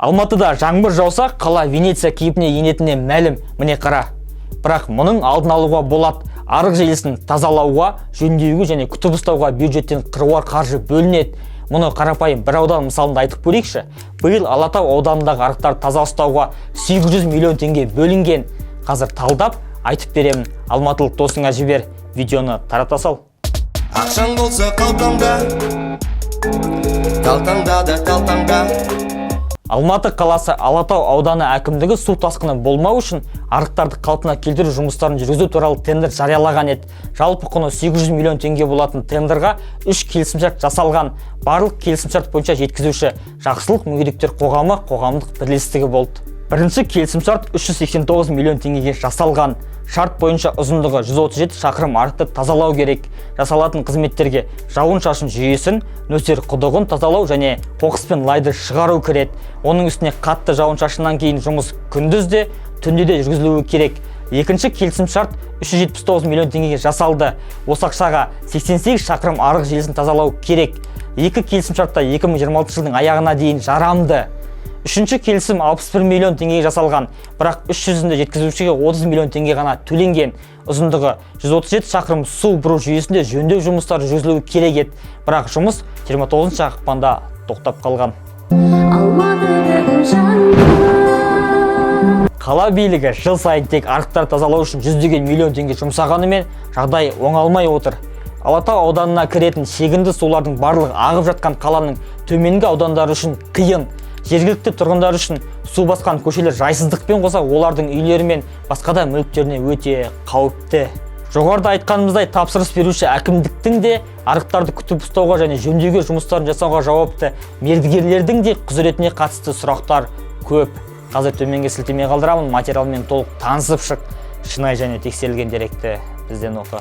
Алматыда жаңбыр жауса, қала Венеция кейпіне енетіне мәлім, міне қара. Бірақ мұның алдын алуға болады. Арық желісін тазалауға, жөндеуге және күтіп ұстауға бюджеттен қыруар қаржы бөлінеді. Мұны қарапайым бір аудан мысалында айтып көрейікші. Биыл Алатау ауданындағы арықтарды таза ұстауға 800 миллион теңге бөлінген. Қазір талдап айтып беремін. Алматылық досыңа жібер, видеоны тарата сал. Ақшаң болса қалтаңда, талтаңда. Алматы қаласы Алатау ауданы әкімдігі су тасқыны болмау үшін арықтарды қалпына келтіру жұмыстарын жүргізу туралы тендер жариялаған еді. Жалпы құны 800 миллион теңге болатын тендерға 3 келісімшарт жасалған. Барлық келісімшарт бойынша жеткізуші Жақсылық мүгедектер қоғамы қоғамдық бірлестігі болды. Бірінші келісімшарт 389 миллион теңгеге жасалған. Шарт бойынша ұзындығы 137 шақырым арықты тазалау керек. Жасалатын қызметтерге жауын-шашын жүйесін, нөсер құдығын тазалау және қоқыс пен лайды шығару кіреді. Оның үстіне қатты жауын-шашыннан кейін жұмыс күндіз де, түнде де жүргізілуі керек. Екінші келісімшарт 379 миллион теңгеге жасалды. Осы ақшаға 88 шақырым арық желісін тазалау керек. Екі келісімшартта 2026 жылдың аяғына дейін жарамды. Үшінші келісім 61 миллион теңгеге жасалған, бірақ 300-інде жеткізушіге 30 миллион теңге ғана төленген. Ұзындығы 137 шақырым су бұру жүйесінде жөндеу жұмыстары жүргізілуі керек еді, бірақ жұмыс 29 ақпанда тоқтап қалған. Қала билігі жыл сайын тек арықтар тазалау үшін жүздеген миллион теңге жұмсағанымен жағдай оңалмай отыр. Алатау ауданына кіретін шегінді сулардың барлығы ағып жатқан қаланың төменгі аудандары үшін қиын. Жергілікті тұрғындар үшін су басқан көшелер жайсыздықпен қоса олардың үйлері мен басқа да мүліктеріне өте қауіпті. Жоғарыда айтқанымыздай тапсырыс беруші әкімдіктің де арықтарды күтіп ұстауға және жөндеуге жұмыстарын жасауға жауапты мердігерлердің де құзыретіне қатысты сұрақтар көп. Қазір төменге сілтеме қалдырамын, материалмен толық танысып шық. Шынайы және тексерілген деректі бізден оқы.